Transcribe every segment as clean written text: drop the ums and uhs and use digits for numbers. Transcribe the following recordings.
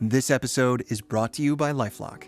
This episode is brought to you by LifeLock.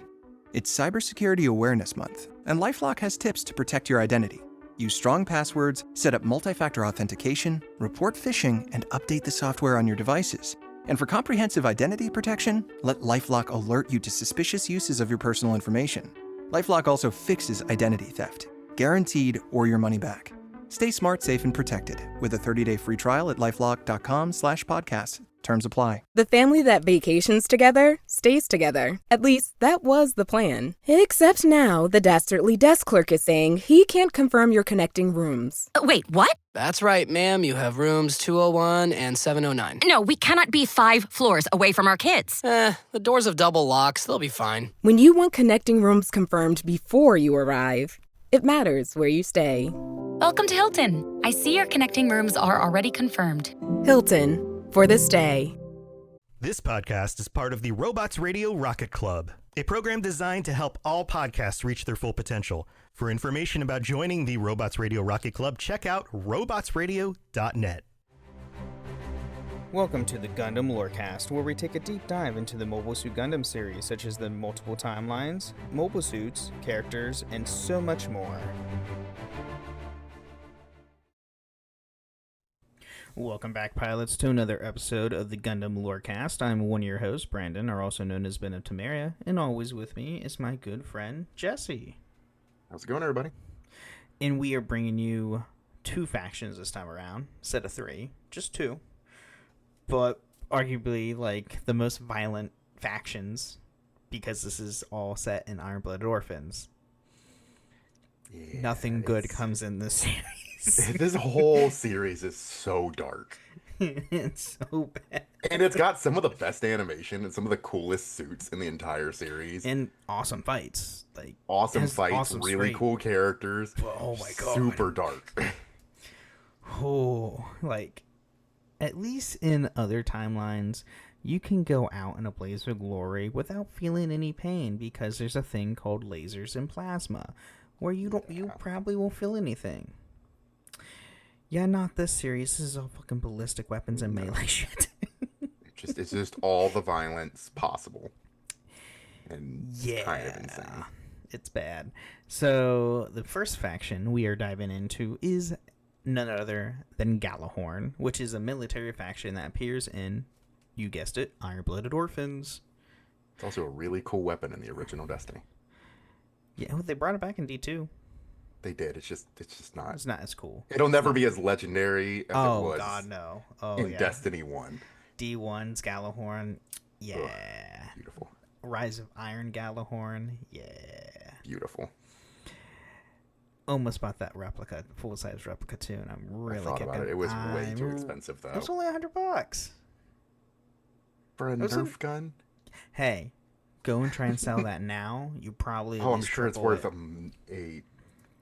It's Cybersecurity Awareness Month, and LifeLock has tips to protect your identity. Use strong passwords, set up multi-factor authentication, report phishing, and update the software on your devices. And for comprehensive identity protection, let LifeLock alert you to suspicious uses of your personal information. LifeLock also fixes identity theft, guaranteed or your money back. Stay smart, safe, and protected with a 30-day free trial at LifeLock.com/podcast. Terms apply. The family that vacations together stays together. At least, that was the plan. Except now, the dastardly desk clerk is saying he can't confirm your connecting rooms. Wait, what? That's right, ma'am. You have rooms 201 and 709. No, we cannot be 5 floors away from our kids. The doors have double locks. They'll be fine. When you want connecting rooms confirmed before you arrive, it matters where you stay. Welcome to Hilton. I see your connecting rooms are already confirmed. Hilton, for this day. This podcast is part of the Robots Radio Rocket Club, a program designed to help all podcasts reach their full potential. For information about joining the Robots Radio Rocket Club, check out robotsradio.net. Welcome to the Gundam Lorecast, where we take a deep dive into the Mobile Suit Gundam series, such as the multiple timelines, mobile suits, characters, and so much more. Welcome back, pilots, to another episode of the Gundam Lorecast. I'm one of your hosts, Brandon, or also known as Ben of Temeria, and always with me is my good friend, Jesse. How's it going, everybody? And we are bringing you 2 factions this time around, instead of 3, just 2. But arguably, like, the most violent factions, because this is all set in Iron-Blooded Orphans. Yeah, nothing good comes in this series. This whole series is so dark. It's so bad. And it's got some of the best animation and some of the coolest suits in the entire series. And awesome fights. Like awesome fights, really cool characters. Oh my god. Super dark. Oh, like, at least in other timelines, you can go out in a blaze of glory without feeling any pain because there's a thing called lasers and plasma, where you probably won't feel anything. Yeah, not this series. This is all fucking ballistic weapons and melee shit. It's just all the violence possible. And yeah, kind of insane. It's bad. So the first faction we are diving into is none other than Gjallarhorn, which is a military faction that appears in, you guessed it, Iron-Blooded Orphans. It's also a really cool weapon in the original Destiny. Yeah, they brought it back in D2. They did. It's just not. It's not as cool. It'll never be as legendary as it was. Oh God, no! In Destiny 1. D1's Gjallarhorn, yeah. Ugh, beautiful. Rise of Iron Gjallarhorn, yeah. Beautiful. Almost bought that replica, full-size replica too, and I'm really thought about it. It was way too expensive though. It was only $100 for a Nerf gun. Hey, go and try and sell that now. You probably. I'm sure it's worth a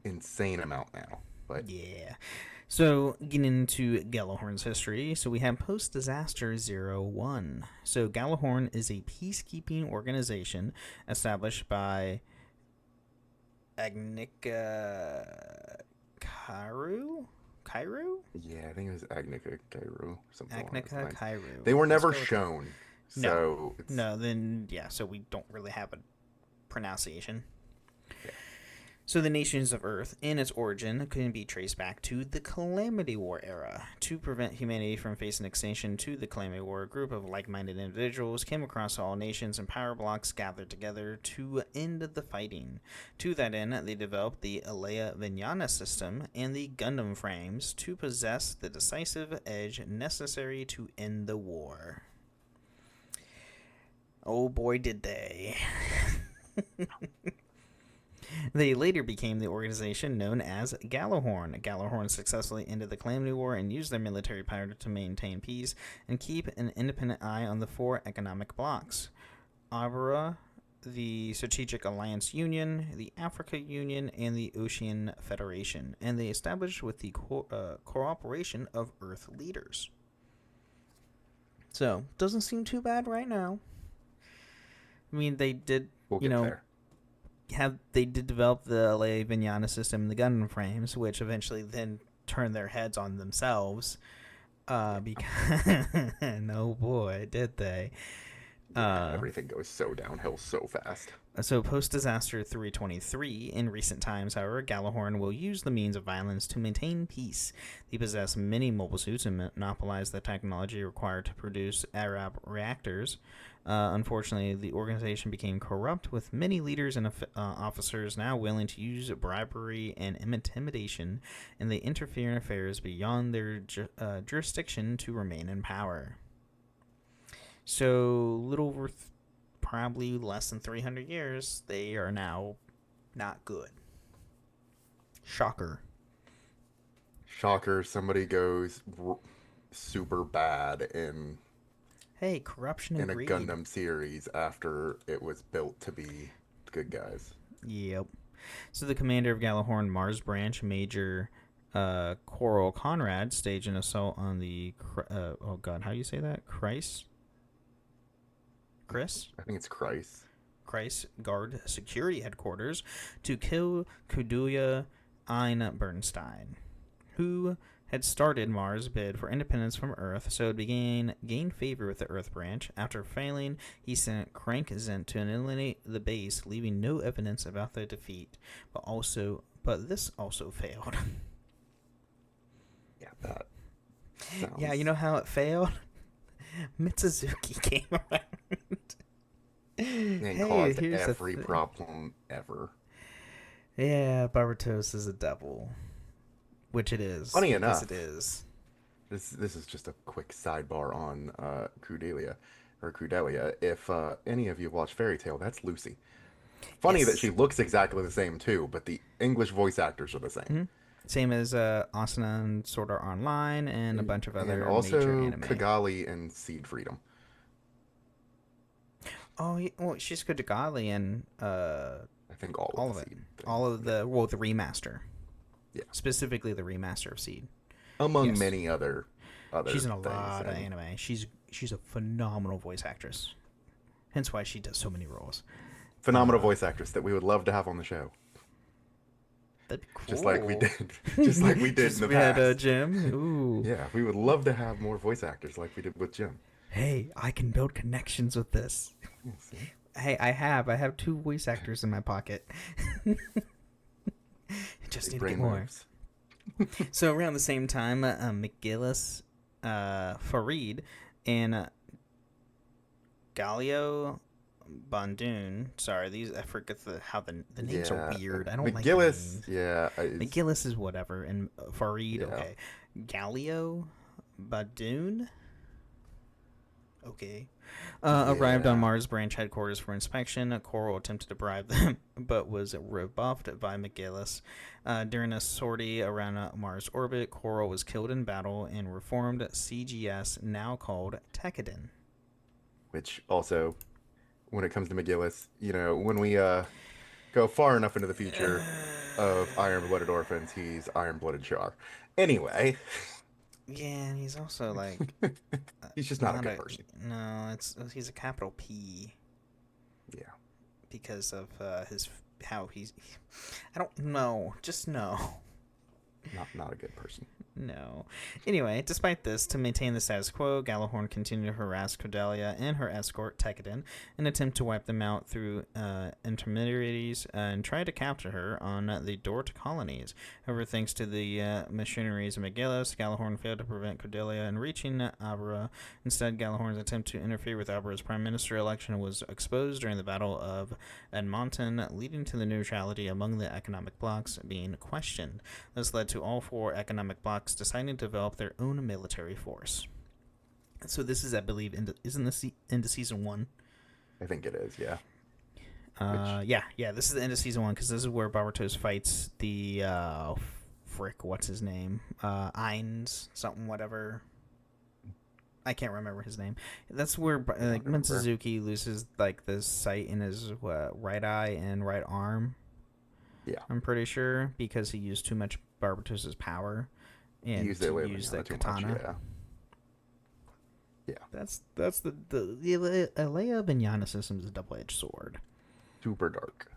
insane amount now. But yeah. So getting into Gjallarhorn's history, so we have post-disaster 01. So Gjallarhorn is a peacekeeping organization established by Agnika Kairu? Yeah, I think it was Agnika Kairu. Agnika Kairu. They were never shown. So so we don't really have a pronunciation. Yeah. So the nations of Earth, in its origin, can be traced back to the Calamity War era. To prevent humanity from facing extinction to the Calamity War, a group of like-minded individuals came across all nations and power blocks gathered together to end the fighting. To that end, they developed the Alea Vijnana system and the Gundam frames to possess the decisive edge necessary to end the war. Oh boy, did they. They later became the organization known as Gjallarhorn. Gjallarhorn successfully ended the Calamity War and used their military power to maintain peace and keep an independent eye on the 4 economic blocks: Abra, the Strategic Alliance Union, the Africa Union, and the Ocean Federation, and they established with the cooperation of Earth leaders. So, doesn't seem too bad right now. I mean, they did, they did develop the Alea Vijnana system and the Gundam frames, which eventually then turned their heads on themselves. Because, no boy, did they. Everything goes so downhill so fast. So post-disaster 323, in recent times, however, Gjallarhorn will use the means of violence to maintain peace. They possess many mobile suits and monopolize the technology required to produce Arab reactors. Unfortunately, the organization became corrupt, with many leaders and officers now willing to use bribery and intimidation, and they interfere in affairs beyond their jurisdiction to remain in power. So, little over probably less than 300 years, they are now not good. Shocker. Shocker, somebody goes super bad in Hey, corruption and a greed. Gundam series after it was built to be good guys. Yep. So the commander of Gjallarhorn Mars Branch, Major Coral Conrad, staged an assault on the oh god, how do you say that? Chris? I think it's Christ. Guard security headquarters to kill Kuduya Ein-Bernstein, who had started Mars' bid for independence from Earth, so it gained favor with the Earth branch. After failing, he sent Crank Zent to eliminate the base, leaving no evidence about the defeat. But this also failed. Yeah, that sounds... Yeah, you know how it failed? Mitsuzuki came around. And caused every problem ever. Yeah, Barbatos is a devil. Which it is. Funny enough. It is. This is just a quick sidebar on Crudelia. If any of you watch Fairy Tail, that's Lucy. Funny that she looks exactly the same too, but the English voice actors are the same. Mm-hmm. Same as Asuna and Sword Art Online and a bunch of other and also major anime. Kigali and Seed Freedom. Oh, yeah, well, she's good to Kigali and I think all of it. Seed all of the the remaster. Yeah, specifically the remaster of Seed. Among many other. She's in a lot of anime. She's a phenomenal voice actress. Hence why she does so many roles. Phenomenal voice actress that we would love to have on the show. That'd be cool. Just like we did. Just like we did in the past. We had Jim. Ooh. Yeah, we would love to have more voice actors like we did with Jim. Hey, I can build connections with this. Hey, I have 2 voice actors in my pocket. Just need to get more. So around the same time, McGillis, Farid, and Galio Bondoon. Sorry, I forget how the names are weird. I don't like McGillis. McGillis is whatever, and Farid. Yeah. Okay, Galio Bondoon. Okay. Arrived on Mars Branch headquarters for inspection. Coral attempted to bribe them, but was rebuffed by McGillis. During a sortie around Mars orbit, Coral was killed in battle and reformed CGS, now called Tekkadan. Which also, when it comes to McGillis, when we go far enough into the future of Iron-Blooded Orphans, he's Iron-Blooded Char. Anyway... Yeah, and he's also like... he's just not a good person. No, he's a capital P. Yeah. Because of how he's... I don't know. Just no. Not a good person. No. Anyway, despite this, to maintain the status quo, Gjallarhorn continued to harass Cordelia and her escort, Tekkadan, in an attempt to wipe them out through intermediaries and try to capture her on the door to colonies. However, thanks to the machineries of McGillis, Gjallarhorn failed to prevent Cordelia in reaching Abra. Instead, Gjallarhorn's attempt to interfere with Abra's prime minister election was exposed during the Battle of Edmonton, leading to the neutrality among the economic blocs being questioned. This led to all 4 economic blocs deciding to develop their own military force. So this is, I believe, isn't this into season 1? I think it is, yeah. Yeah, this is the end of season 1, because this is where Barbatos fights the, what's his name? Eins, something, whatever. I can't remember his name. That's where, Mitsuzuki loses, the sight in his, right eye and right arm. Yeah. I'm pretty sure, because he used too much Barbatos' power. And use the katana. Much, yeah. That's the Alea Vignana system is a double-edged sword. Super dark.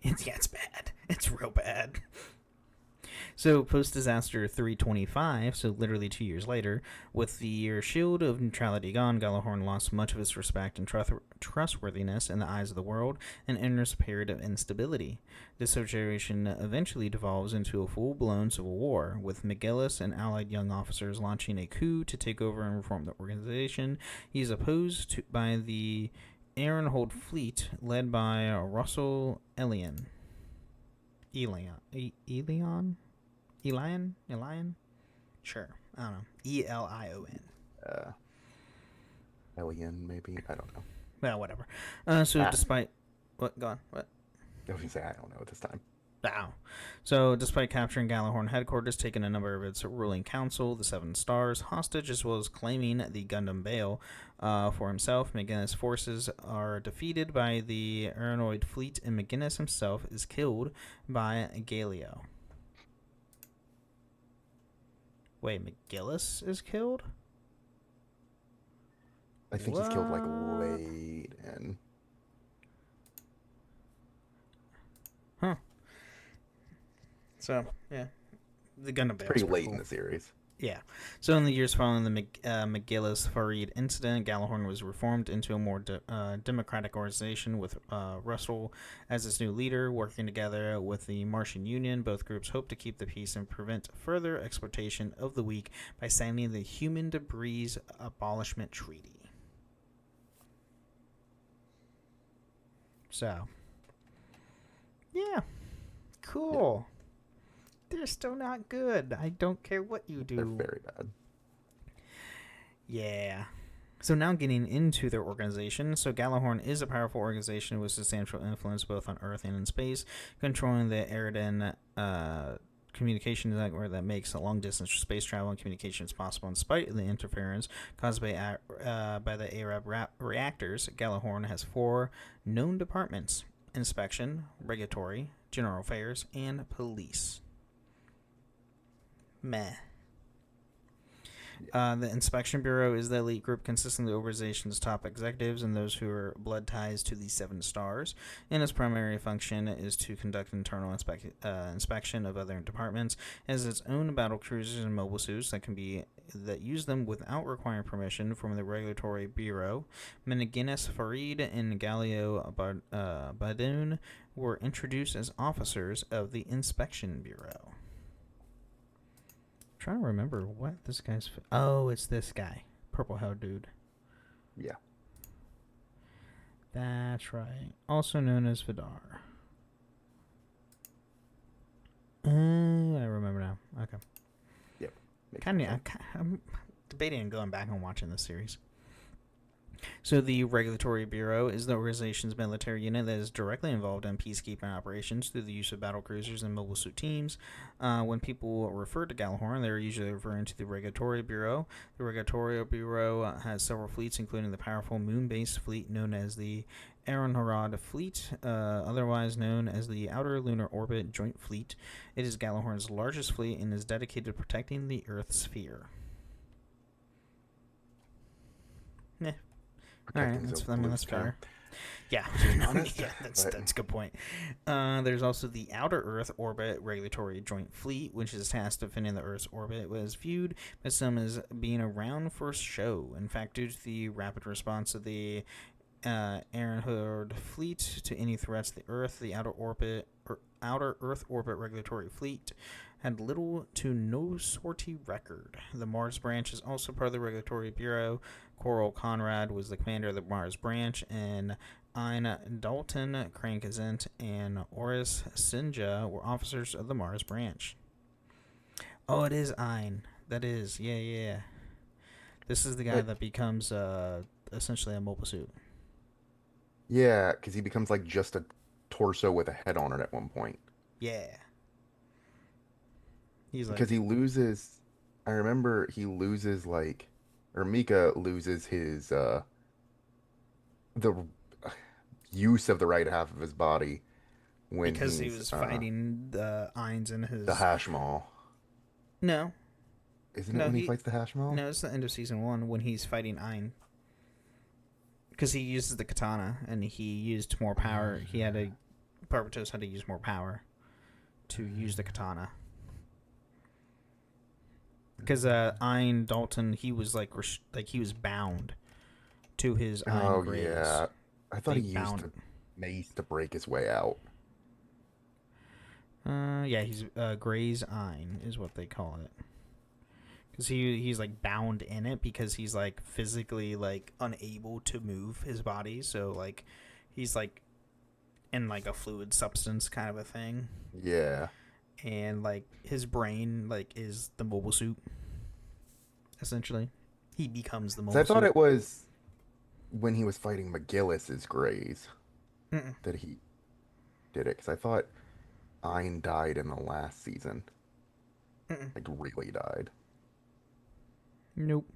It's bad. It's real bad. So, post-disaster 325, so literally 2 years later, with the shield of neutrality gone, Gjallarhorn lost much of its respect and trustworthiness in the eyes of the world and enters a period of instability. This situation eventually devolves into a full-blown civil war, with McGillis and allied young officers launching a coup to take over and reform the organization. He is opposed by the Iron-Blooded fleet, led by Russell Elion. Elion? Sure. I don't know. Elion. Alien, maybe? I don't know. Well, whatever. Despite... What? Go on. What? I was going to say, I don't know at this time. Wow. So, despite capturing Gjallarhorn headquarters, taking a number of its ruling council, the Seven Stars, hostage, as well as claiming the Gundam Bale for himself, McGinnis' forces are defeated by the Iron-Blooded fleet, and McGinnis himself is killed by Galio. Wait, McGillis is killed? I think he's killed, like, late in. Huh. So, yeah. The Gundam Bale. Pretty late in the series. Yeah. So in the years following the McGillis-Farid incident, Gjallarhorn was reformed into a more democratic organization with Russell as its new leader. Working together with the Martian Union, both groups hope to keep the peace and prevent further exploitation of the weak by signing the Human Debris Abolishment Treaty. So, yeah. Cool. Yeah. They're still not good. I don't care what you do. They're very bad. Yeah. So now getting into their organization. So Gjallarhorn is a powerful organization with substantial influence both on Earth and in space, controlling the Tekkadan communication network that makes long-distance space travel and communications possible in spite of the interference caused by the Arab reactors. Gjallarhorn has 4 known departments: inspection, regulatory, general affairs, and police. Meh. The Inspection Bureau is the elite group consisting of the organization's top executives and those who are blood ties to the Seven Stars, and its primary function is to conduct internal inspection of other departments. It has its own battle cruisers and mobile suits that use them without requiring permission from the Regulatory Bureau. McGinnis, Farid, and Galio Badoon were introduced as officers of the Inspection Bureau. Trying to remember what this guy's... Oh, it's this guy. Purple-haired dude. Yeah. That's right. Also known as Vidar. I remember now. Okay. Yep. I'm debating on going back and watching this series. So the Regulatory Bureau is the organization's military unit that is directly involved in peacekeeping operations through the use of battle cruisers and mobile suit teams. When people refer to Gjallarhorn, they're usually referring to the Regulatory Bureau. The Regulatory Bureau has several fleets, including the powerful moon-based fleet known as the Iron-Blooded Fleet, otherwise known as the Outer Lunar Orbit Joint Fleet. It is Gjallarhorn's largest fleet and is dedicated to protecting the Earth's sphere. Meh. All right, that's fair. Yeah, that's a good point. There's also the Outer Earth Orbit Regulatory Joint Fleet, which is tasked with defending the Earth's orbit. It was viewed by some as being around for show. In fact, due to the rapid response of the Iron-Blooded Fleet to any threats to the Earth, the Outer Earth Orbit Regulatory Fleet had little to no sortie record. The Mars branch is also part of the Regulatory Bureau. Coral Conrad was the commander of the Mars branch, and Ein Dalton, Crane Kazent, and Oris Sinja were officers of the Mars branch. Oh, it is Ein. That is, yeah. This is the guy that becomes essentially a mobile suit. Yeah, because he becomes like just a torso with a head on it at one point. Yeah. Because he loses... I remember he loses or Mika loses his the use of the right half of his body because he was fighting the Eins in his... The Hashmaw. No. Isn't it when he fights the Hashmaw? No, it's the end of season 1 when he's fighting Ein. Because he uses the katana and he used more power. Barbatos had to use more power to use the katana. Because Ein Dalton, he was like he was bound to his Ein Oh Grays. yeah, I thought They he used bound. the mace to break his way out. Yeah, he's Gray's Ein is what they call it. Because he's like bound in it because he's like physically like unable to move his body. So like he's like in like a fluid substance kind of a thing. Yeah. And like his brain like is the mobile suit. Essentially, he becomes the mobile So I thought suit. it was when he was fighting McGillis's Greys Mm-mm. that he did it. Because I thought Ein died in the last season. Mm-mm. Like really died. Nope.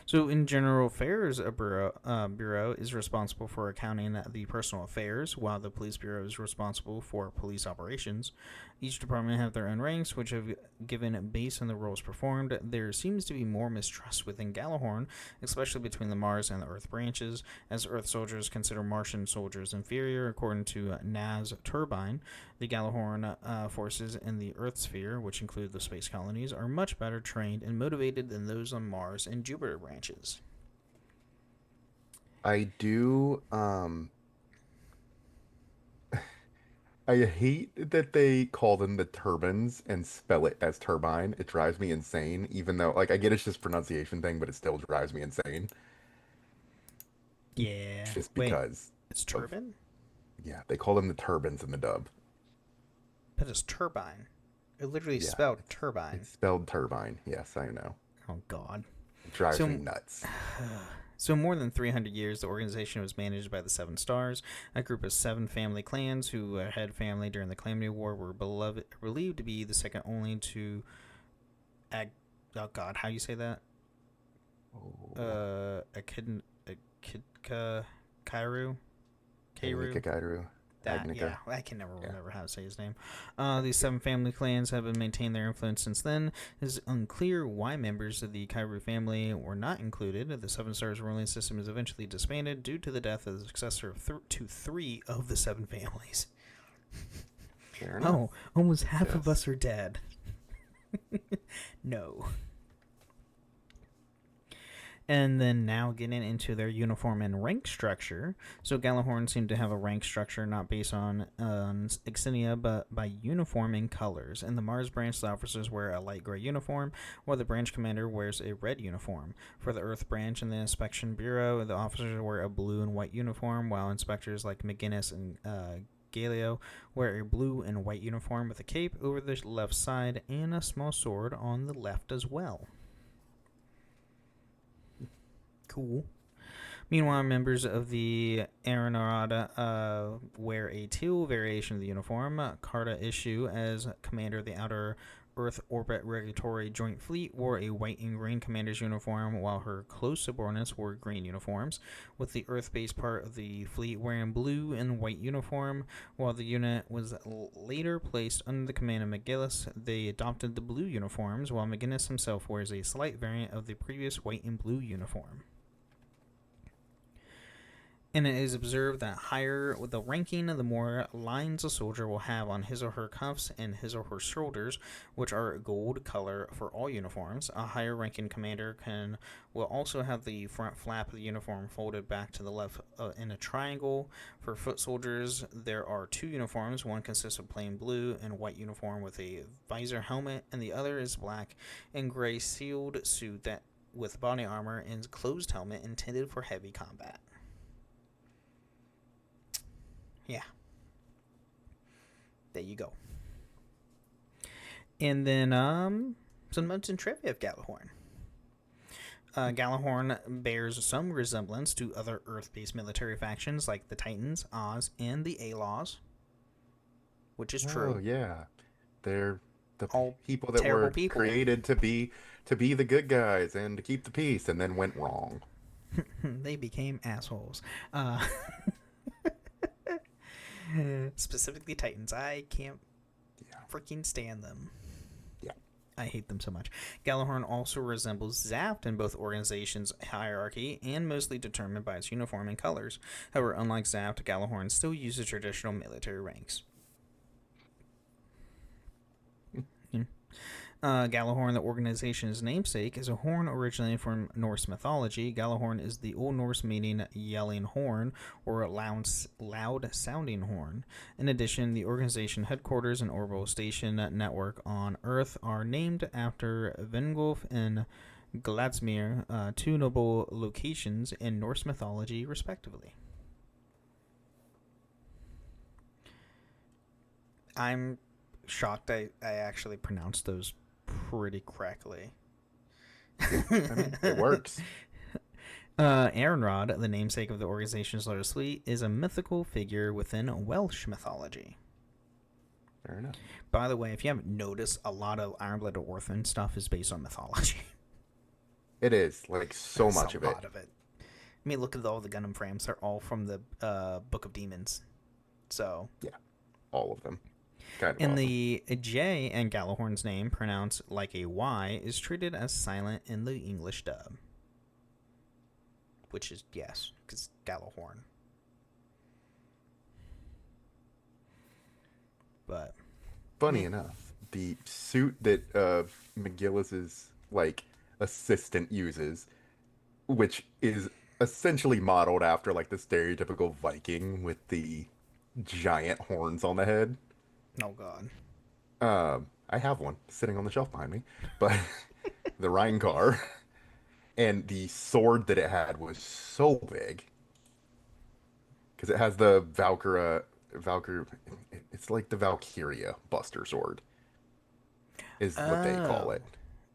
So, in General Affairs, a bureau is responsible for accounting the personal affairs, while the Police Bureau is responsible for police operations. Each department have their own ranks, which have given based on the roles performed. There seems to be more mistrust within Gjallarhorn, especially between the Mars and the Earth branches, as Earth soldiers consider Martian soldiers inferior. According to Naz Turbine, the Gjallarhorn forces in the Earth sphere, which include the space colonies, are much better trained and motivated than those on Mars and Jupiter branches. I do I hate that they call them the turbines and spell it as turbine. It drives me insane, even though like I get it's just pronunciation thing, but it still drives me insane. Yeah. Just Wait, because it's of turbine? yeah, they call them the turbines in the dub. But it's turbine. It literally Yeah, spelled turbine. it's spelled turbine. Yes, I know. Oh, God. It drives So- me nuts. So, more than 300 years, the organization was managed by the Seven Stars, a group of 7 family clans who had family during the Calamity War, were believed to be the second only to. Oh God, how do you say that? Akidka Kairu? Kairu. That, Agnica. yeah, I can never remember how to say his name. These 7 family clans have been maintained their influence since then. It is unclear why members of the Kairu family were not included. The Seven Stars ruling system is eventually disbanded due to the death of the successor to 3 of the 7 families. Fair enough. Oh, almost half of Yes. us are dead. No. And then now getting into their uniform and rank structure. So Gjallarhorn seemed to have a rank structure not based on insignia, but by uniform and colors. In the Mars branch, the officers wear a light gray uniform, while the branch commander wears a red uniform. For the Earth branch and the Inspection Bureau, the officers wear a blue and white uniform, while inspectors like McGinnis and Galio wear a blue and white uniform with a cape over the left side and a small sword on the left as well. Cool. Meanwhile, members of the Aeronauta wear a teal variation of the uniform. Carta Issue, as commander of the Outer Earth Orbit Regulatory Joint Fleet, wore a white and green commander's uniform, while her close subordinates wore green uniforms, with the Earth-based part of the fleet wearing blue and white uniform. While the unit was later placed under the command of McGillis, they adopted the blue uniforms, while McGinnis himself wears a slight variant of the previous white and blue uniform. And it is observed that higher with the ranking, the more lines a soldier will have on his or her cuffs and his or her shoulders, which are gold color for all uniforms. A higher ranking commander will also have the front flap of the uniform folded back to the left in a triangle. For foot soldiers, there are 2 uniforms. One consists of plain blue and white uniform with a visor helmet, and the other is black and gray sealed suit that with body armor and closed helmet intended for heavy combat. Yeah. There you go. And then some notes and trivia of Gjallarhorn. Gjallarhorn bears some resemblance to other Earth-based military factions like the Titans, Oz, and the Alaws, which is true. Oh yeah, they're the All people that terrible were people. created to be the good guys and to keep the peace, and then went wrong. They became assholes. Specifically Titans. I can't freaking stand them. Yeah. I hate them so much. Gjallarhorn also resembles Zaft in both organizations' hierarchy and mostly determined by its uniform and colors. However, unlike Zaft, Gjallarhorn still uses traditional military ranks. Gjallarhorn, the organization's namesake, is a horn originating from Norse mythology. Gjallarhorn is the Old Norse meaning yelling horn or loud-sounding horn. In addition, the organization headquarters and orbital station network on Earth are named after Vingolf and Gladsmere, two notable locations in Norse mythology, respectively. I'm shocked I actually pronounced those pretty correctly. I mean, it works. Iron-Rod, the namesake of the organization's largest fleet, is a mythical figure within Welsh mythology. Fair enough. By the way, if you haven't noticed, a lot of Iron-Blooded Orphan stuff is based on mythology. It is, like, so much of it. A lot of it. I mean, look at all the Gundam frames. They're all from the Book of Demons. So... yeah, all of them. Kind of And awesome. the J in Gjallarhorn's name, pronounced like a Y, is treated as silent in the English dub. Which is, yes, because Gjallarhorn. But... Funny enough, the suit that McGillis's, like, assistant uses, which is essentially modeled after, like, the stereotypical Viking with the giant horns on the head. Oh, God. I have one sitting on the shelf behind me, but the Rheingar and the sword that it had was so big because it has the Valkyria. It's like the Valkyria Buster Sword, is what they call it.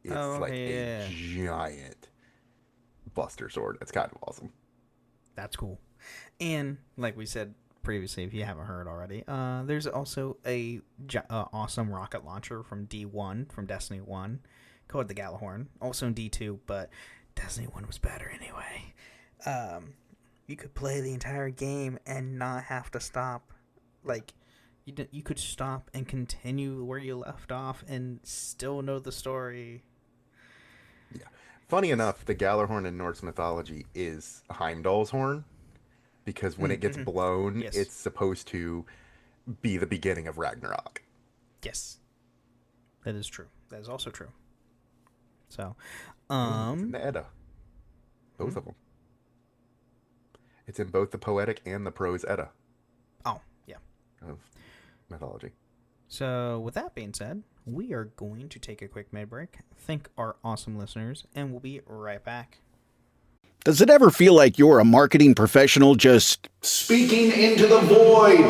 It's a giant Buster Sword. It's kind of awesome. That's cool. And like we said previously, if you haven't heard already, there's also a awesome rocket launcher from D1, from Destiny 1, called the Gjallarhorn. Also in D2, but Destiny 1 was better anyway. You could play the entire game and not have to stop. Like, you could stop and continue where you left off and still know the story. Yeah. Funny enough, the Gjallarhorn in Norse mythology is Heimdall's horn, because when it gets blown, Yes. it's supposed to be the beginning of Ragnarok. Yes. That is true. That is also true. So, It's in the Edda. Both of them. It's in both the poetic and the prose Edda oh, yeah. of mythology. So, with that being said, we are going to take a quick mid break, thank our awesome listeners, and we'll be right back. Does it ever feel like you're a marketing professional just speaking into the void?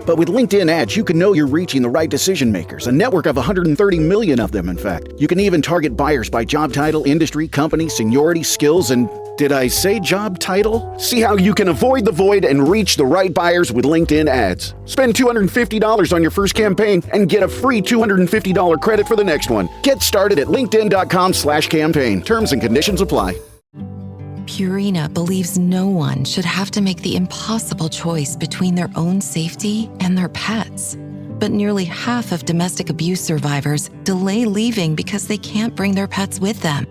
But with LinkedIn ads, you can know you're reaching the right decision makers, a network of 130 million of them, in fact. You can even target buyers by job title, industry, company, seniority, skills, and did I say job title? See how you can avoid the void and reach the right buyers with LinkedIn ads. Spend $250 on your first campaign and get a free $250 credit for the next one. Get started at linkedin.com/campaign. Terms and conditions apply. Purina believes no one should have to make the impossible choice between their own safety and their pets. But nearly half of domestic abuse survivors delay leaving because they can't bring their pets with them.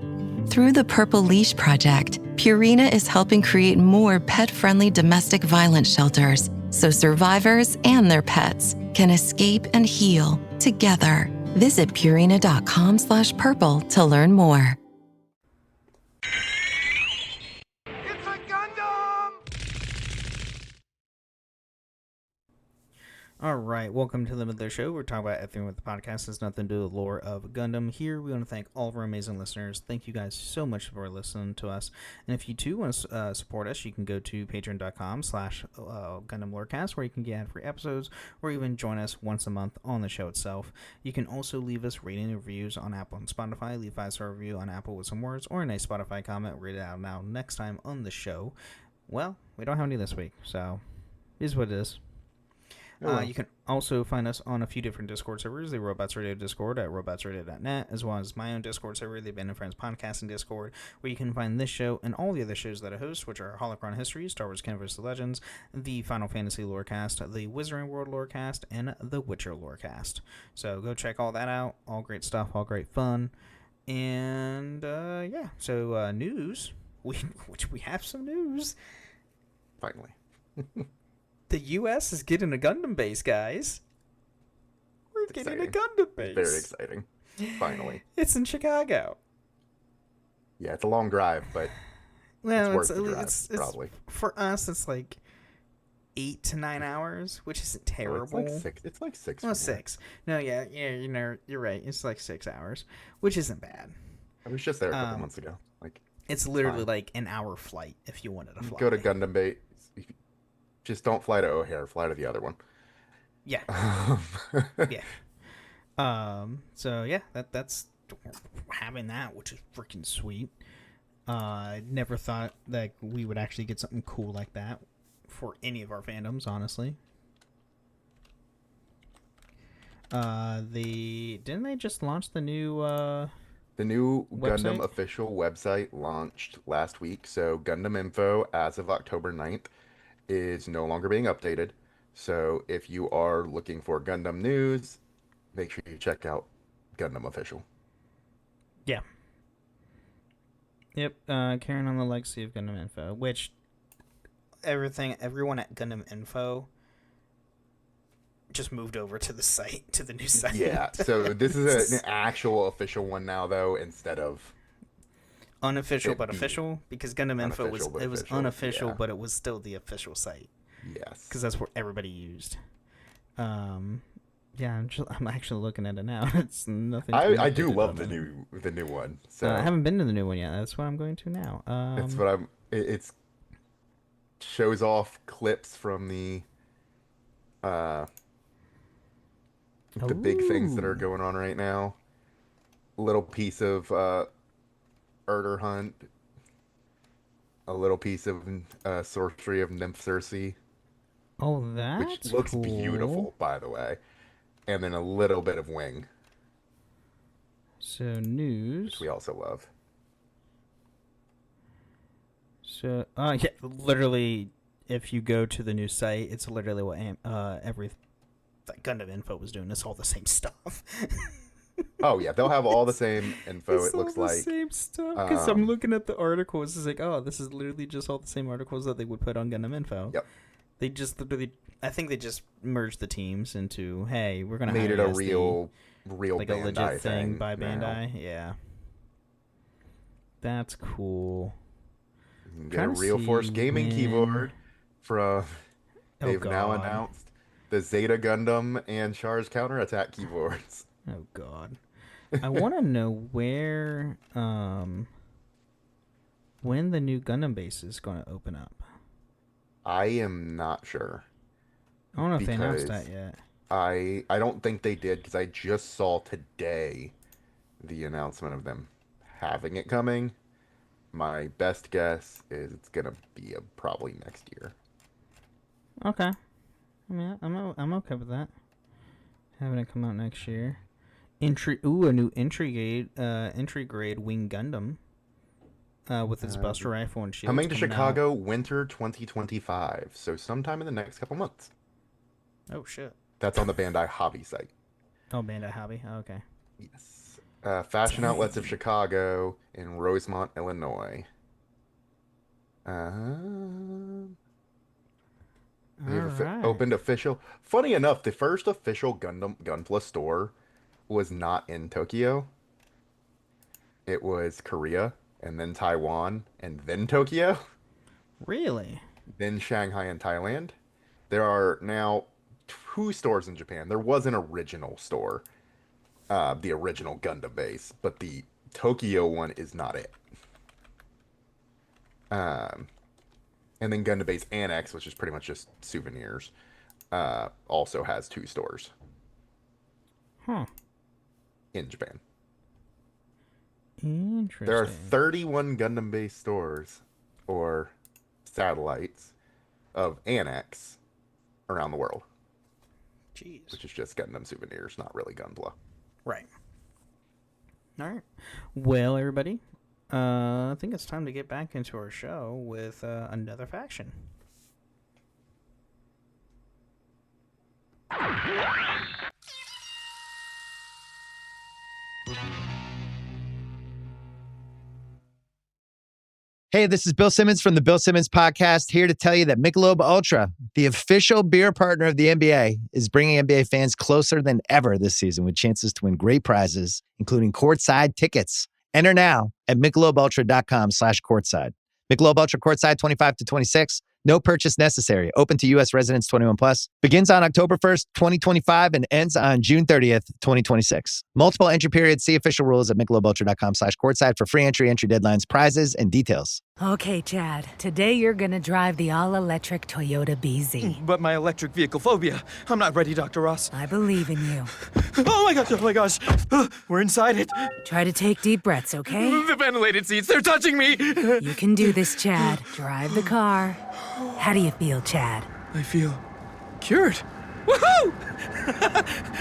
Through the Purple Leash Project, Purina is helping create more pet-friendly domestic violence shelters so survivors and their pets can escape and heal together. Visit Purina.com/purple to learn more. All right, welcome to the middle of the show. We're talking about everything with the podcast. It's nothing to do with the lore of Gundam. Here, we want to thank all of our amazing listeners. Thank you guys so much for listening to us. And if you too want to support us, you can go to patreon.com/Gundam Lorecast, where you can get free episodes, or even join us once a month on the show itself. You can also leave us rating and reviews on Apple and Spotify. Leave a 5-star review on Apple with some words, or a nice Spotify comment. Read it out now next time on the show. Well, we don't have any this week, so it is what it is. You can also find us on a few different Discord servers, the Robots Radio Discord at robotsradio.net, as well as my own Discord server, the Abandoned Friends Podcasting Discord, where you can find this show and all the other shows that I host, which are Holocron History, Star Wars Canvas the Legends, the Final Fantasy Lorecast, the Wizarding World Lorecast, and the Witcher Lorecast. So go check all that out. All great stuff, all great fun. And, yeah, so news. We have some news. Finally. The U.S. is getting a Gundam base, guys. We're getting a Gundam base. Very exciting. Finally. It's in Chicago. Yeah, it's a long drive, but Well, it's worth the drive, probably. For us, it's like 8 to 9 hours, which isn't terrible. It's like 6. It's like 6. Well, 6. No, yeah, you know, you're right. It's like 6 hours, which isn't bad. I was just there a couple months ago. Like, it's literally like an hour flight if you wanted to fly. Go to Gundam Bay. Just don't fly to O'Hare. Fly to the other one. Yeah. Yeah. So yeah, that's having that, which is freaking sweet. Never thought that we would actually get something cool like that for any of our fandoms, honestly. Didn't they just launch the new website? Gundam official website launched last week, so Gundam info as of October 9th is no longer being updated. So if you are looking for Gundam news, make sure you check out Gundam official. Yeah. Yep, carrying on the legacy of Gundam info, which everyone at Gundam info just moved over to the site, to the new site. Yeah, so this is an actual official one now, though, instead of unofficial but official, because Gundam info was unofficial, yeah. But it was still the official site. Yes, because that's what everybody used. Yeah, I'm actually looking at it now. It's nothing. I do love the new one. So I haven't been to the new one yet. That's what I'm going to now. That's what I'm. It's shows off clips from the big things that are going on right now. Little piece of Erder Hunt. A little piece of Sorcery of Nymph Circe. Oh, that's which looks cool. Beautiful, by the way. And then a little bit of Wing. So news. Which we also love. So, yeah, literally, if you go to the new site, it's literally what every Gundam info was doing. It's all the same stuff. Oh yeah, they'll have all the same info. It looks all like the same stuff. Because I'm looking at the articles. It's like, oh, this is literally just all the same articles that they would put on Gundam info. Yep. They just literally, I think they just merged the teams into, hey, we're gonna made it a real like Bandai a legit thing by now. Bandai. Yeah. That's cool. You can get a Real Force Gaming keyboard from. They've now announced the Zeta Gundam and Char's counterattack keyboards. Oh god. I want to know where when the new Gundam base is going to open up. I am not sure. I don't know if they announced that yet. I don't think they did, because I just saw today the announcement of them having it coming. My best guess is it's gonna be probably next year. Okay. I mean, I'm okay with that. Having it come out next year. A new entry grade Wing Gundam. With its Buster Rifle and shield. Coming to Chicago winter 2025, so sometime in the next couple months. Oh shit. That's on the Bandai Hobby site. Oh, Bandai Hobby. Oh, okay. Yes. Fashion Outlets of Chicago in Rosemont, Illinois. They've opened official. Funny enough, the first official Gunpla store was not in Tokyo. It was Korea, and then Taiwan, and then Tokyo. Really? Then Shanghai and Thailand. There are now 2 stores in Japan. There was an original store, the original Gundam base, but the Tokyo one is not it. And then Gundam Base Annex, which is pretty much just souvenirs, also has 2 stores. Huh. In Japan. Interesting. There are 31 Gundam Base stores, or satellites, of Annex around the world. Jeez. Which is just Gundam souvenirs, not really Gunpla. Right. All right. Well, everybody, I think it's time to get back into our show with another faction. Hey, this is Bill Simmons from the Bill Simmons Podcast, here to tell you that Michelob Ultra, the official beer partner of the NBA, is bringing NBA fans closer than ever this season with chances to win great prizes, including courtside tickets. Enter now at michelobultra.com/courtside. Michelob Ultra courtside 25 to 26. No purchase necessary. Open to U.S. residents 21 plus. Begins on October 1st, 2025 and ends on June 30th, 2026. Multiple entry periods. See official rules at michelobultra.com/courtside for free entry deadlines, prizes, and details. Okay, Chad. Today you're going to drive the all-electric Toyota BZ. But my electric vehicle phobia. I'm not ready, Dr. Ross. I believe in you. Oh my gosh. We're inside it. Try to take deep breaths, okay? The ventilated seats, they're touching me. You can do this, Chad. Drive the car. How do you feel, Chad? I feel cured. Woohoo!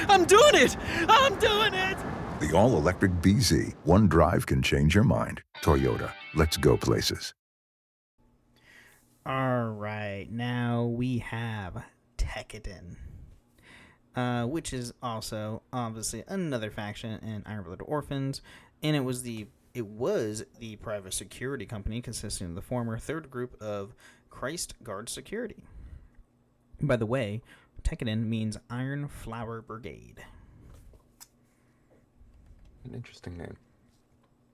I'm doing it! I'm doing it! The all-electric BZ. One drive can change your mind. Toyota. Let's go places. All right, now we have Tekkadan, which is also obviously another faction in Iron-Blooded Orphans, and it was the private security company consisting of the former third group of Christ Guard Security. By the way, Tekkadan means Iron Flower Brigade. An interesting name.